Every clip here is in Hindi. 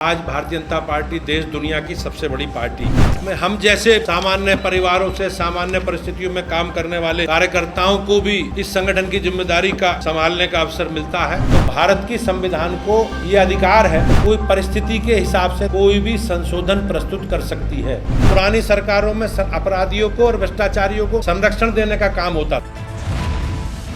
आज भारतीय जनता पार्टी देश दुनिया की सबसे बड़ी पार्टी में हम जैसे सामान्य परिवारों से सामान्य परिस्थितियों में काम करने वाले कार्यकर्ताओं को भी इस संगठन की जिम्मेदारी का संभालने का अवसर मिलता है। तो भारत की संविधान को ये अधिकार है, कोई परिस्थिति के हिसाब से कोई भी संशोधन प्रस्तुत कर सकती है। पुरानी सरकारों में अपराधियों को और भ्रष्टाचारियों को संरक्षण देने का काम होता था।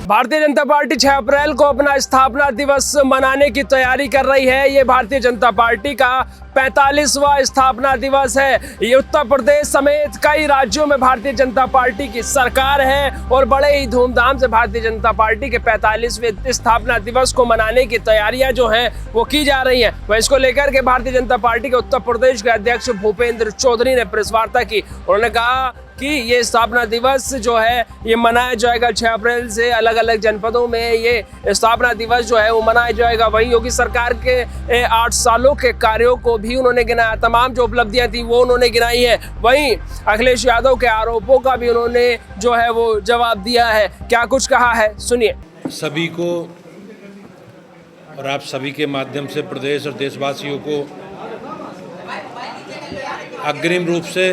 भारतीय जनता पार्टी 6 अप्रैल को अपना स्थापना दिवस मनाने की तैयारी कर रही है। ये भारतीय जनता पार्टी का 45वां स्थापना दिवस है। ये उत्तर प्रदेश समेत कई राज्यों में भारतीय जनता पार्टी की सरकार है और बड़े ही धूमधाम से भारतीय जनता पार्टी के 45वें स्थापना दिवस को मनाने की तैयारियां जो हैं वो की जा रही हैं। वह इसको लेकर के भारतीय जनता पार्टी के उत्तर प्रदेश के अध्यक्ष भूपेंद्र चौधरी ने प्रेस वार्ता की। उन्होंने कहा कि ये स्थापना दिवस जो है ये मनाया जाएगा 6 अप्रैल से। अलग अलग जनपदों में ये स्थापना दिवस जो है वो मनाया जाएगा। वहीं योगी सरकार के 8 सालों के कार्यों को भी उन्होंने गिनाया, तमाम जो उपलब्धियां थी वो उन्होंने गिनाई है। वहीं अखिलेश यादव के आरोपों का भी उन्होंने जो है वो जवाब दिया है। क्या कुछ कहा है, सुनिए। सभी को और आप सभी के माध्यम से प्रदेश और देशवासियों को अग्रिम रूप से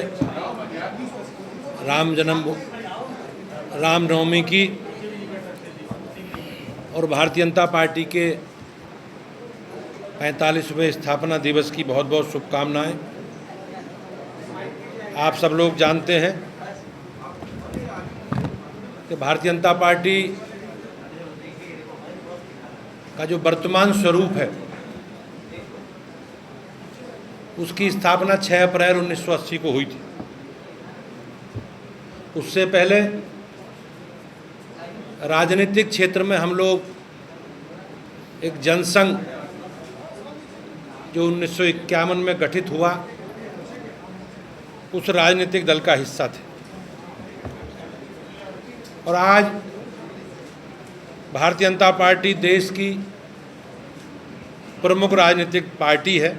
रामनवमी की और भारतीय जनता पार्टी के 45वें स्थापना दिवस की बहुत बहुत शुभकामनाएं। आप सब लोग जानते हैं कि भारतीय जनता पार्टी का जो वर्तमान स्वरूप है उसकी स्थापना 6 अप्रैल 1980 को हुई थी। उससे पहले राजनीतिक क्षेत्र में हम लोग एक जनसंघ जो 1951 में गठित हुआ उस राजनीतिक दल का हिस्सा थे। और आज भारतीय जनता पार्टी देश की प्रमुख राजनीतिक पार्टी है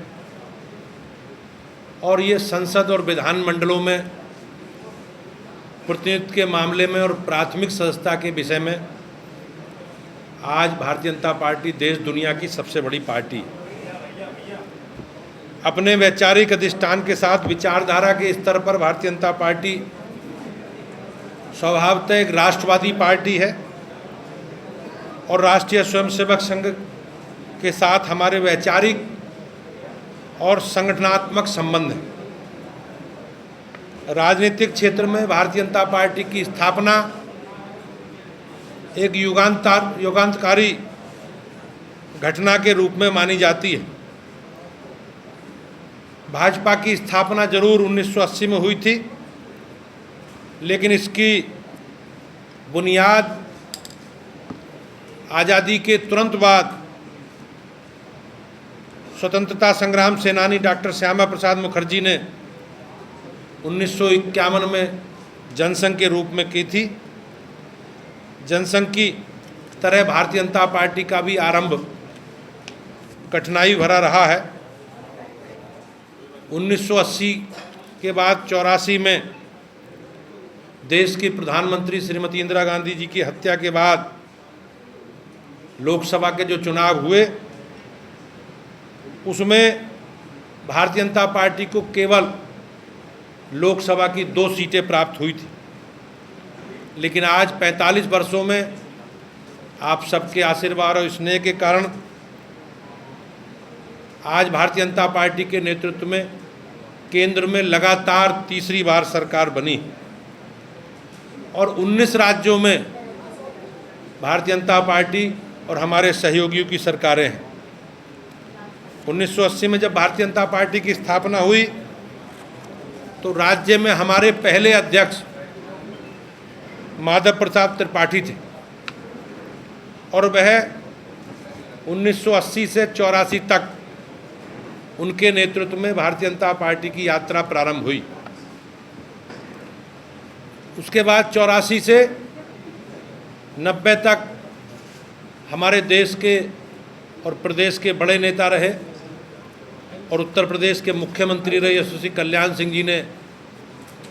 और ये संसद और विधानमंडलों में प्रतिनिधित्व के मामले में और प्राथमिक सदस्यता के विषय में आज भारतीय जनता पार्टी देश दुनिया की सबसे बड़ी पार्टी है। अपने वैचारिक अधिष्ठान के साथ विचारधारा के स्तर पर भारतीय जनता पार्टी स्वभावतः एक राष्ट्रवादी पार्टी है और राष्ट्रीय स्वयंसेवक संघ के साथ हमारे वैचारिक और संगठनात्मक संबंध है। राजनीतिक क्षेत्र में भारतीय जनता पार्टी की स्थापना एक युगांतकारी घटना के रूप में मानी जाती है। भाजपा की स्थापना जरूर 1980 में हुई थी, लेकिन इसकी बुनियाद आज़ादी के तुरंत बाद स्वतंत्रता संग्राम सेनानी डॉक्टर श्यामा प्रसाद मुखर्जी ने 1951 में जनसंघ के रूप में की थी। जनसंघ की तरह भारतीय जनता पार्टी का भी आरंभ कठिनाई भरा रहा है। 1980 के बाद 84 में देश की प्रधानमंत्री श्रीमती इंदिरा गांधी जी की हत्या के बाद लोकसभा के जो चुनाव हुए उसमें भारतीय जनता पार्टी को केवल लोकसभा की 2 सीटें प्राप्त हुई थी। लेकिन आज 45 वर्षों में आप सबके आशीर्वाद और स्नेह के कारण आज भारतीय जनता पार्टी के नेतृत्व में केंद्र में लगातार तीसरी बार सरकार बनी और 19 राज्यों में भारतीय जनता पार्टी और हमारे सहयोगियों की सरकारें हैं। 1980 में जब भारतीय जनता पार्टी की स्थापना हुई तो राज्य में हमारे पहले अध्यक्ष माधव प्रसाद त्रिपाठी थे और वह 1980 से 84 तक उनके नेतृत्व में भारतीय जनता पार्टी की यात्रा प्रारंभ हुई। उसके बाद 84 से 90 तक हमारे देश के और प्रदेश के बड़े नेता रहे और उत्तर प्रदेश के मुख्यमंत्री रहे यशस्वी कल्याण सिंह जी ने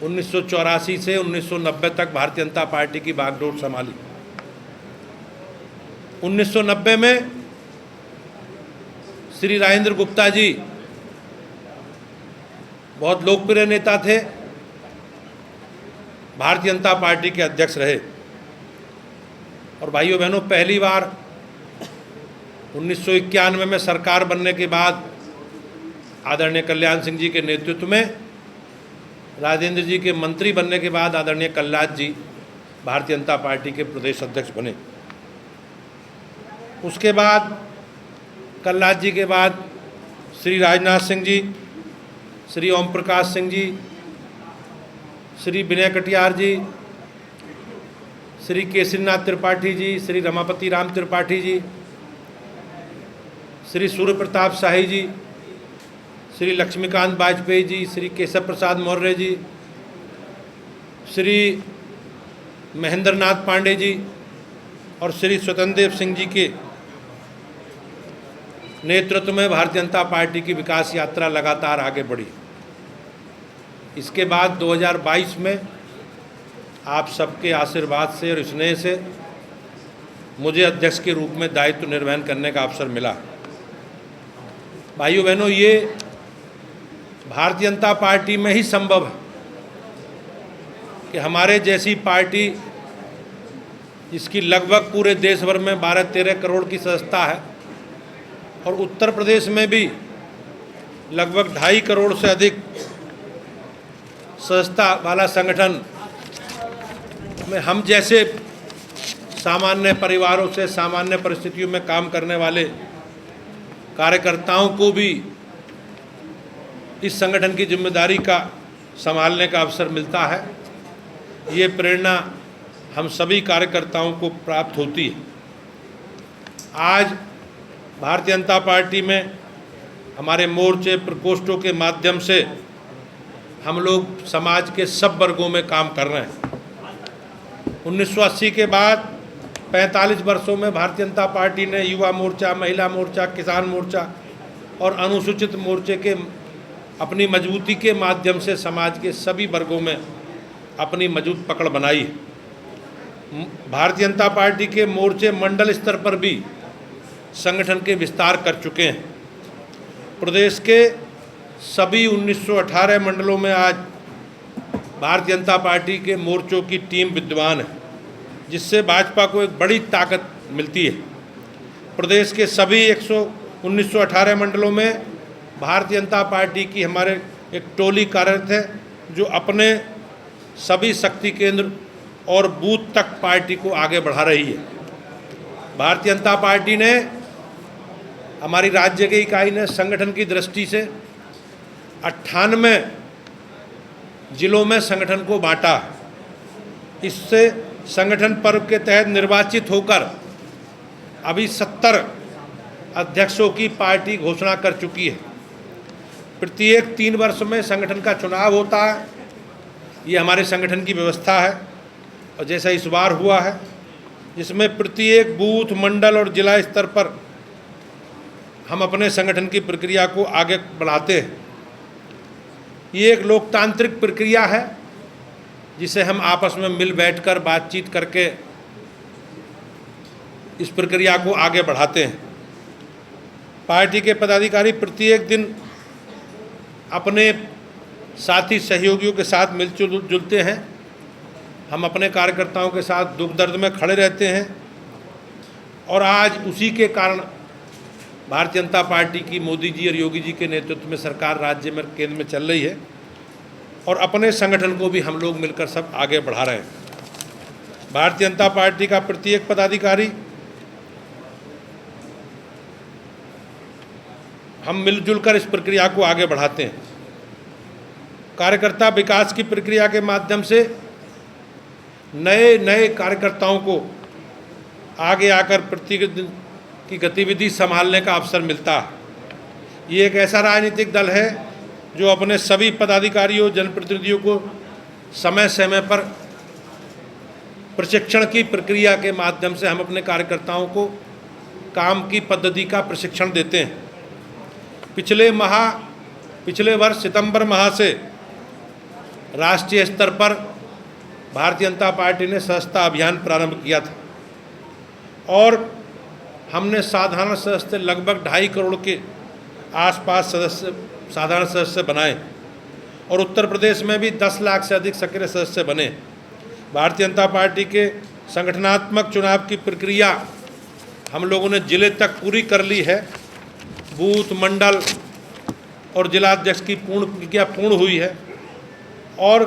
1984 से 1990 तक भारतीय जनता पार्टी की बागडोर संभाली। 1990 में श्री राजेंद्र गुप्ता जी बहुत लोकप्रिय नेता थे, भारतीय जनता पार्टी के अध्यक्ष रहे। और भाइयों बहनों, पहली बार 1991 में सरकार बनने के बाद आदरणीय कल्याण सिंह जी के नेतृत्व में, राजेंद्र जी के मंत्री बनने के बाद आदरणीय कल्लाद जी भारतीय जनता पार्टी के प्रदेश अध्यक्ष बने। उसके बाद कल्लाद जी के बाद श्री राजनाथ सिंह जी, श्री ओम प्रकाश सिंह जी, श्री विनय कटियार जी, श्री केसरीनाथ त्रिपाठी जी, श्री रमापति राम त्रिपाठी जी, श्री सूर्य प्रताप शाही जी, श्री लक्ष्मीकांत वाजपेयी जी, श्री केशव प्रसाद मौर्य जी, श्री महेंद्र नाथ पांडे जी और श्री स्वतंत्र देव सिंह जी के नेतृत्व में भारतीय जनता पार्टी की विकास यात्रा लगातार आगे बढ़ी। इसके बाद 2022 में आप सबके आशीर्वाद से और स्नेह से मुझे अध्यक्ष के रूप में दायित्व निर्वहन करने का अवसर मिला। भाइयों बहनों, ये भारतीय जनता पार्टी में ही संभव है कि हमारे जैसी पार्टी, जिसकी लगभग पूरे देश भर में 12-13 करोड़ की सदस्यता है और उत्तर प्रदेश में भी लगभग 2.5 करोड़ से अधिक सदस्यता वाला संगठन में हम जैसे सामान्य परिवारों से सामान्य परिस्थितियों में काम करने वाले कार्यकर्ताओं को भी इस संगठन की जिम्मेदारी का संभालने का अवसर मिलता है। ये प्रेरणा हम सभी कार्यकर्ताओं को प्राप्त होती है। आज भारतीय जनता पार्टी में हमारे मोर्चे प्रकोष्ठों के माध्यम से हम लोग समाज के सब वर्गों में काम कर रहे हैं। 1980 के बाद 45 वर्षों में भारतीय जनता पार्टी ने युवा मोर्चा, महिला मोर्चा, किसान मोर्चा और अनुसूचित मोर्चे के अपनी मजबूती के माध्यम से समाज के सभी वर्गों में अपनी मजबूत पकड़ बनाई है। भारतीय जनता पार्टी के मोर्चे मंडल स्तर पर भी संगठन के विस्तार कर चुके हैं। प्रदेश के सभी 1918 मंडलों में आज भारतीय जनता पार्टी के मोर्चों की टीम विद्यमान है, जिससे भाजपा को एक बड़ी ताकत मिलती है। प्रदेश के सभी 1918 मंडलों में भारतीय जनता पार्टी की हमारे एक टोली कार्यरत है, जो अपने सभी शक्ति केंद्र और बूथ तक पार्टी को आगे बढ़ा रही है। भारतीय जनता पार्टी ने, हमारी राज्य की इकाई ने संगठन की दृष्टि से 98 जिलों में संगठन को बांटा। इससे संगठन पर्व के तहत निर्वाचित होकर अभी 70 अध्यक्षों की पार्टी घोषणा कर चुकी है। प्रत्येक 3 वर्ष में संगठन का चुनाव होता है। ये हमारे संगठन की व्यवस्था है और जैसा इस बार हुआ है, जिसमें प्रत्येक बूथ, मंडल और जिला स्तर पर हम अपने संगठन की प्रक्रिया को आगे बढ़ाते हैं। ये एक लोकतांत्रिक प्रक्रिया है, जिसे हम आपस में मिल बैठकर बातचीत करके इस प्रक्रिया को आगे बढ़ाते हैं। पार्टी के पदाधिकारी प्रत्येक दिन अपने साथी सहयोगियों के साथ मिलजुल जुलते हैं। हम अपने कार्यकर्ताओं के साथ दुख दर्द में खड़े रहते हैं और आज उसी के कारण भारतीय जनता पार्टी की मोदी जी और योगी जी के नेतृत्व में सरकार राज्य में, केंद्र में चल रही है और अपने संगठन को भी हम लोग मिलकर सब आगे बढ़ा रहे हैं। भारतीय जनता पार्टी का प्रत्येक पदाधिकारी, हम मिलजुल कर इस प्रक्रिया को आगे बढ़ाते हैं। कार्यकर्ता विकास की प्रक्रिया के माध्यम से नए नए कार्यकर्ताओं को आगे आकर प्रतिदिन की गतिविधि संभालने का अवसर मिलता है। ये एक ऐसा राजनीतिक दल है जो अपने सभी पदाधिकारियों, जनप्रतिनिधियों को समय समय पर प्रशिक्षण की प्रक्रिया के माध्यम से हम अपने कार्यकर्ताओं को काम की पद्धति का प्रशिक्षण देते हैं। पिछले वर्ष सितंबर माह से राष्ट्रीय स्तर पर भारतीय जनता पार्टी ने सदस्यता अभियान प्रारंभ किया था और हमने साधारण सदस्य लगभग 2.5 करोड़ के आसपास साधारण सदस्य बनाए और उत्तर प्रदेश में भी 10 लाख से अधिक सक्रिय सदस्य बने। भारतीय जनता पार्टी के संगठनात्मक चुनाव की प्रक्रिया हम लोगों ने जिले तक पूरी कर ली है। बूथ, मंडल और जिलाध्यक्ष की प्रक्रिया पूर्ण हुई है और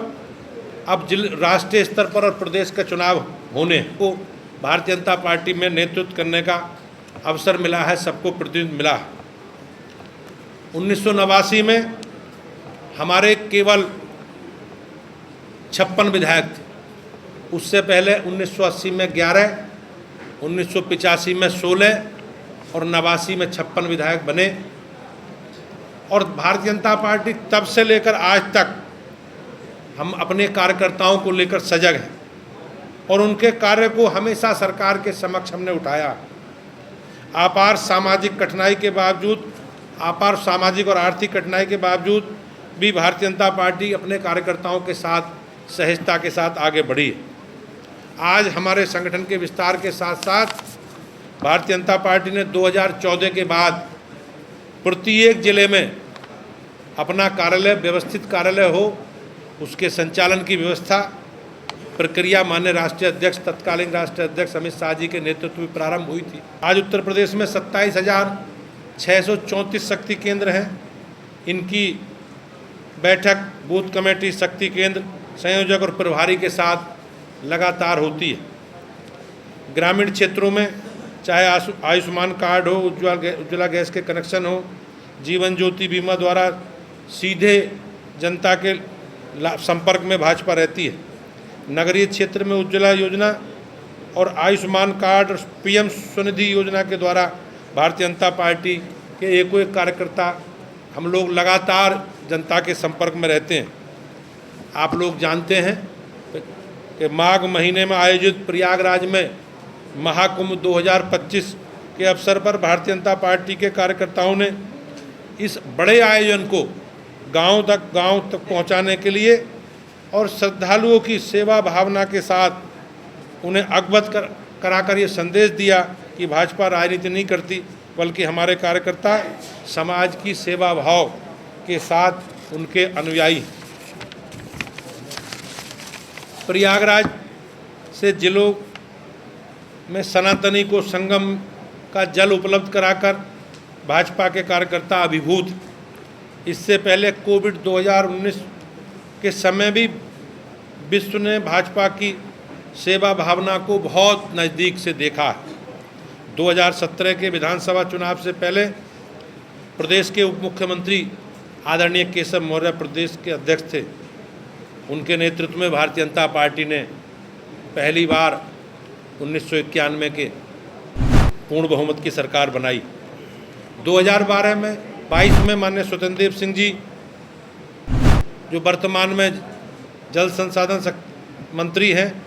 अब राष्ट्रीय स्तर पर और प्रदेश का चुनाव होने को भारतीय जनता पार्टी में नेतृत्व करने का अवसर मिला है, सबको प्रतिनिधित्व मिला है। 1989 में हमारे केवल 56 विधायक थे। उससे पहले 1980 में 11, 1985 में 16 और 89 में 56 विधायक बने। और भारतीय जनता पार्टी तब से लेकर आज तक हम अपने कार्यकर्ताओं को लेकर सजग हैं और उनके कार्य को हमेशा सरकार के समक्ष हमने उठाया। अपार सामाजिक कठिनाई के बावजूद, अपार सामाजिक और आर्थिक कठिनाई के बावजूद भी भारतीय जनता पार्टी अपने कार्यकर्ताओं के साथ सहजता के साथ आगे बढ़ी है। आज हमारे संगठन के विस्तार के साथ साथ भारतीय जनता पार्टी ने 2014 के बाद प्रत्येक जिले में अपना कार्यालय, व्यवस्थित कार्यालय हो, उसके संचालन की व्यवस्था प्रक्रिया माननीय राष्ट्रीय अध्यक्ष, तत्कालीन राष्ट्रीय अध्यक्ष अमित शाह जी के नेतृत्व में प्रारंभ हुई थी। आज उत्तर प्रदेश में 27,634 शक्ति केंद्र हैं। इनकी बैठक बूथ कमेटी, शक्ति केंद्र, संयोजक और प्रभारी के साथ लगातार होती है। ग्रामीण क्षेत्रों में चाहे आयुष्मान कार्ड हो, उज्ज्वला गैस के कनेक्शन हो, जीवन ज्योति बीमा द्वारा सीधे जनता के संपर्क में भाजपा रहती है। नगरीय क्षेत्र में उज्ज्वला योजना और आयुष्मान कार्ड और पीएम स्वनिधि योजना के द्वारा भारतीय जनता पार्टी के एक कार्यकर्ता हम लोग लगातार जनता के संपर्क में रहते हैं। आप लोग जानते हैं कि माघ महीने में आयोजित प्रयागराज में महाकुंभ 2025 के अवसर पर भारतीय जनता पार्टी के कार्यकर्ताओं ने इस बड़े आयोजन को गांव तक पहुंचाने के लिए और श्रद्धालुओं की सेवा भावना के साथ उन्हें अवगत कराकर ये संदेश दिया कि भाजपा राजनीति नहीं करती, बल्कि हमारे कार्यकर्ता समाज की सेवा भाव के साथ उनके अनुयायी। प्रयागराज से जिलों में सनातनी को संगम का जल उपलब्ध कराकर भाजपा के कार्यकर्ता अभिभूत। इससे पहले कोविड 2019 के समय भी विश्व ने भाजपा की सेवा भावना को बहुत नज़दीक से देखा है। 2017 के विधानसभा चुनाव से पहले प्रदेश के उप मुख्यमंत्री आदरणीय केशव मौर्य प्रदेश के अध्यक्ष थे। उनके नेतृत्व में भारतीय जनता पार्टी ने पहली बार 1991 के पूर्ण बहुमत की सरकार बनाई। 2012 में 22 में माननीय स्वतंत्र देव सिंह जी, जो वर्तमान में जल संसाधन मंत्री हैं,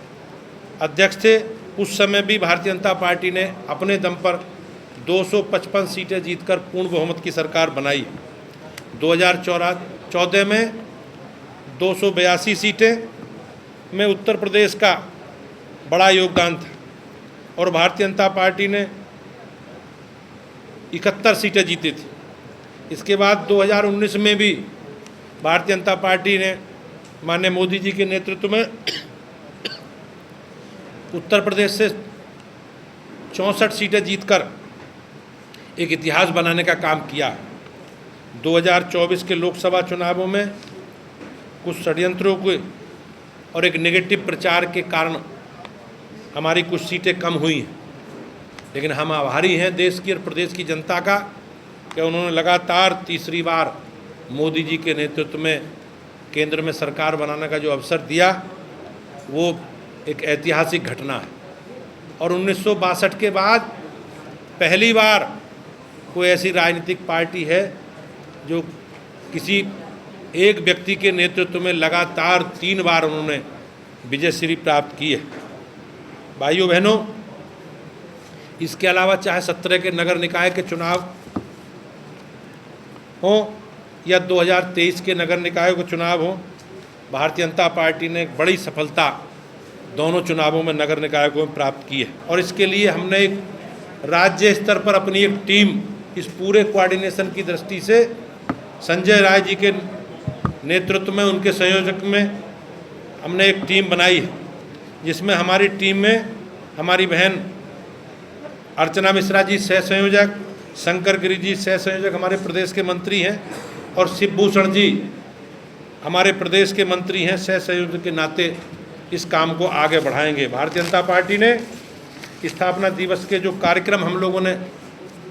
अध्यक्ष थे, उस समय भी भारतीय जनता पार्टी ने अपने दम पर 255 सीटें जीतकर पूर्ण बहुमत की सरकार बनाई। 2014 में 282 सीटें में उत्तर प्रदेश का बड़ा योगदान था और भारतीय जनता पार्टी ने 71 सीटें जीती थी। इसके बाद 2019 में भी भारतीय जनता पार्टी ने माननीय मोदी जी के नेतृत्व में उत्तर प्रदेश से 64 सीटें जीतकर एक इतिहास बनाने का काम किया। 2024 के लोकसभा चुनावों में कुछ षड्यंत्रों के और एक नेगेटिव प्रचार के कारण हमारी कुछ सीटें कम हुई हैं, लेकिन हम आभारी हैं देश की और प्रदेश की जनता का कि उन्होंने लगातार तीसरी बार मोदी जी के नेतृत्व में केंद्र में सरकार बनाने का जो अवसर दिया, वो एक ऐतिहासिक घटना है। और 1962 के बाद पहली बार कोई ऐसी राजनीतिक पार्टी है जो किसी एक व्यक्ति के नेतृत्व में लगातार 3 बार उन्होंने विजयश्री प्राप्त की है। भाइयों बहनों, इसके अलावा चाहे 17 के नगर निकाय के चुनाव हों या 2023 के नगर निकायों के चुनाव हों, भारतीय जनता पार्टी ने एक बड़ी सफलता दोनों चुनावों में नगर निकायों में प्राप्त की है। और इसके लिए हमने एक राज्य स्तर पर अपनी एक टीम, इस पूरे कोऑर्डिनेशन की दृष्टि से संजय राय जी के नेतृत्व में, उनके संयोजक में हमने एक टीम बनाई है, जिसमें हमारी टीम में हमारी बहन अर्चना मिश्रा जी सह संयोजक, शंकर गिरी जी सह संयोजक हमारे प्रदेश के मंत्री हैं, और शिवभूषण जी हमारे प्रदेश के मंत्री हैं। सह संयोजक के नाते इस काम को आगे बढ़ाएंगे। भारतीय जनता पार्टी ने स्थापना दिवस के जो कार्यक्रम हम लोगों ने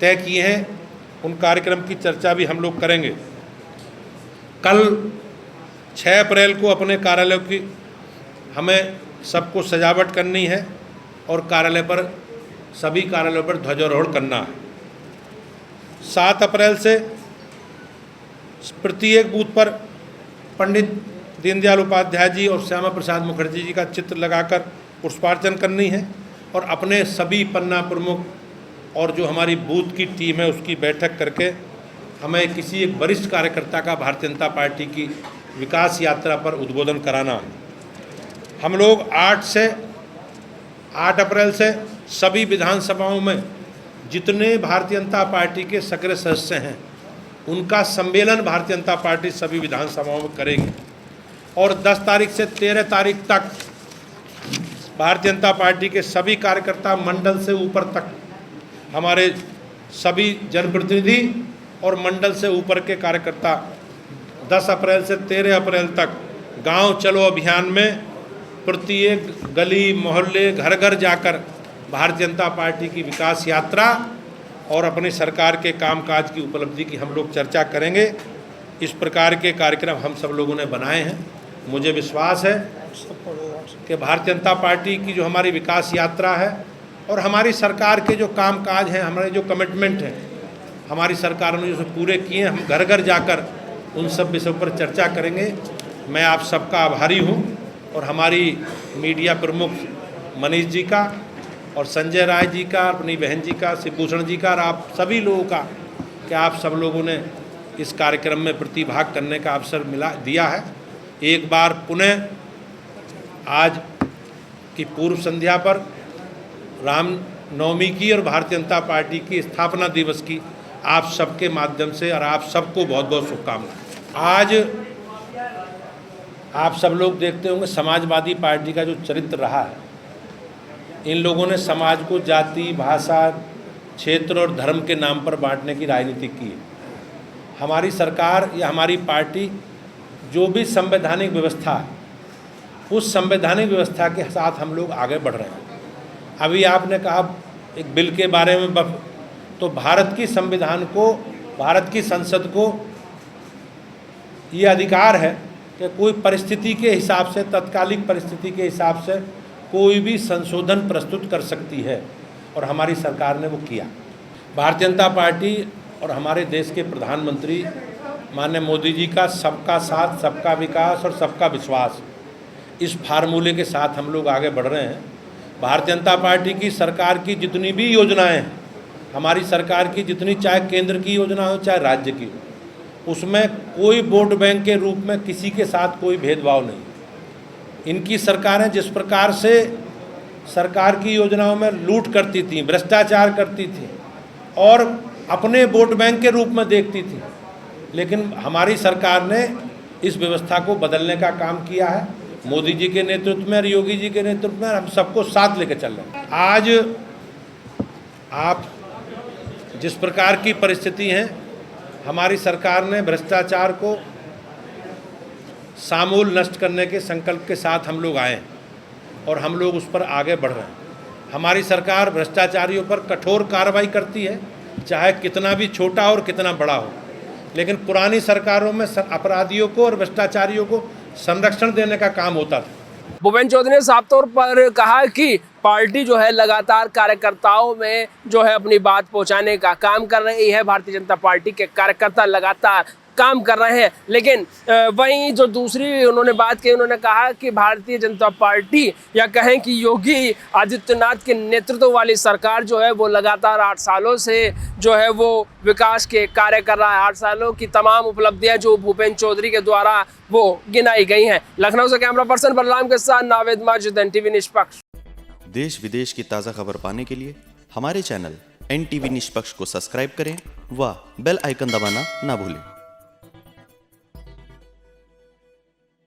तय किए हैं, उन कार्यक्रम की चर्चा भी हम लोग करेंगे। कल 6 अप्रैल को अपने कार्यालय की हमें सबको सजावट करनी है और कार्यालय पर, सभी कार्यालयों पर ध्वजारोहण करना है। 7 अप्रैल से प्रत्येक बूथ पर पंडित दीनदयाल उपाध्याय जी और श्यामा प्रसाद मुखर्जी जी का चित्र लगाकर पुष्पार्चन करनी है, और अपने सभी पन्ना प्रमुख और जो हमारी बूथ की टीम है उसकी बैठक करके हमें किसी एक वरिष्ठ कार्यकर्ता का भारतीय जनता पार्टी की विकास यात्रा पर उद्बोधन कराना है। हम लोग 8 अप्रैल से सभी विधानसभाओं में जितने भारतीय जनता पार्टी के सक्रिय सदस्य हैं उनका सम्मेलन भारतीय जनता पार्टी सभी विधानसभाओं में करेगी, और 10 तारीख से 13 तारीख तक भारतीय जनता पार्टी के सभी कार्यकर्ता मंडल से ऊपर तक, हमारे सभी जनप्रतिनिधि और मंडल से ऊपर के कार्यकर्ता 10 अप्रैल से 13 अप्रैल तक गांव चलो अभियान में प्रत्येक गली मोहल्ले घर घर जाकर भारतीय जनता पार्टी की विकास यात्रा और अपनी सरकार के कामकाज की उपलब्धि की हम लोग चर्चा करेंगे। इस प्रकार के कार्यक्रम हम सब लोगों ने बनाए हैं। मुझे विश्वास है कि भारतीय जनता पार्टी की जो हमारी विकास यात्रा है और हमारी सरकार के जो कामकाज हैं, हमारे जो कमिटमेंट हैं, हमारी सरकार ने जो पूरे किए हैं, हम घर घर जाकर उन सब विषयों पर चर्चा करेंगे। मैं आप सबका आभारी हूं, और हमारी मीडिया प्रमुख मनीष जी का और संजय राय जी का, अपनी बहन जी का, शिवभूषण जी का, और आप सभी लोगों का कि आप सब लोगों ने इस कार्यक्रम में प्रतिभाग करने का अवसर दिया है। एक बार पुनः आज की पूर्व संध्या पर रामनवमी की और भारतीय जनता पार्टी की स्थापना दिवस की आप सबके माध्यम से और आप सबको बहुत बहुत शुभकामनाएं। आज आप सब लोग देखते होंगे समाजवादी पार्टी का जो चरित्र रहा है, इन लोगों ने समाज को जाति, भाषा, क्षेत्र और धर्म के नाम पर बांटने की राजनीति की है। हमारी सरकार या हमारी पार्टी जो भी संवैधानिक व्यवस्था है, उस संवैधानिक व्यवस्था के साथ हम लोग आगे बढ़ रहे हैं। अभी आपने कहा एक बिल के बारे में, तो भारत की संविधान को, भारत की संसद को ये अधिकार है कि कोई परिस्थिति के हिसाब से, तत्कालिक परिस्थिति के हिसाब से कोई भी संशोधन प्रस्तुत कर सकती है, और हमारी सरकार ने वो किया। भारतीय जनता पार्टी और हमारे देश के प्रधानमंत्री माननीय मोदी जी का सबका साथ, सबका विकास और सबका विश्वास, इस फार्मूले के साथ हम लोग आगे बढ़ रहे हैं। भारतीय जनता पार्टी की सरकार की जितनी भी योजनाएं हैं, हमारी सरकार की जितनी, चाहे केंद्र की योजना हो चाहे राज्य की हो, उसमें कोई वोट बैंक के रूप में किसी के साथ कोई भेदभाव नहीं। इनकी सरकारें जिस प्रकार से सरकार की योजनाओं में लूट करती थी, भ्रष्टाचार करती थी और अपने वोट बैंक के रूप में देखती थी, लेकिन हमारी सरकार ने इस व्यवस्था को बदलने का काम किया है। मोदी जी के नेतृत्व में और योगी जी के नेतृत्व में हम सबको साथ लेकर चल रहे हैं। आज आप जिस प्रकार की परिस्थिति है, हमारी सरकार ने भ्रष्टाचार को सामूल नष्ट करने के संकल्प के साथ हम लोग आए हैं, और हम लोग उस पर आगे बढ़ रहे हैं। हमारी सरकार भ्रष्टाचारियों पर कठोर कार्रवाई करती है, चाहे कितना भी छोटा और कितना बड़ा हो, लेकिन पुरानी सरकारों में अपराधियों को और भ्रष्टाचारियों को संरक्षण देने का काम होता था। भूपेंद्र चौधरी ने साफ तौर पर कहा कि पार्टी जो है लगातार कार्यकर्ताओं में जो है अपनी बात पहुंचाने का काम कर रही है। भारतीय जनता पार्टी के कार्यकर्ता लगातार काम कर रहे हैं, लेकिन वहीं जो दूसरी उन्होंने बात की, उन्होंने कहा कि भारतीय जनता पार्टी या कहें कि योगी आदित्यनाथ के नेतृत्व वाली सरकार जो है वो लगातार 8 सालों से जो है वो विकास के कार्य कर रहा है। 8 सालों की तमाम उपलब्धियां जो भूपेंद्र चौधरी के द्वारा वो गिनाई गई हैं। लखनऊ से कैमरा पर्सन बलराम के साथ नावेद माजिद, NTV निष्पक्ष। देश विदेश की ताज़ा खबर पाने के लिए हमारे चैनल NTV निष्पक्ष को सब्सक्राइब करें व बेल आइकन दबाना ना भूलें।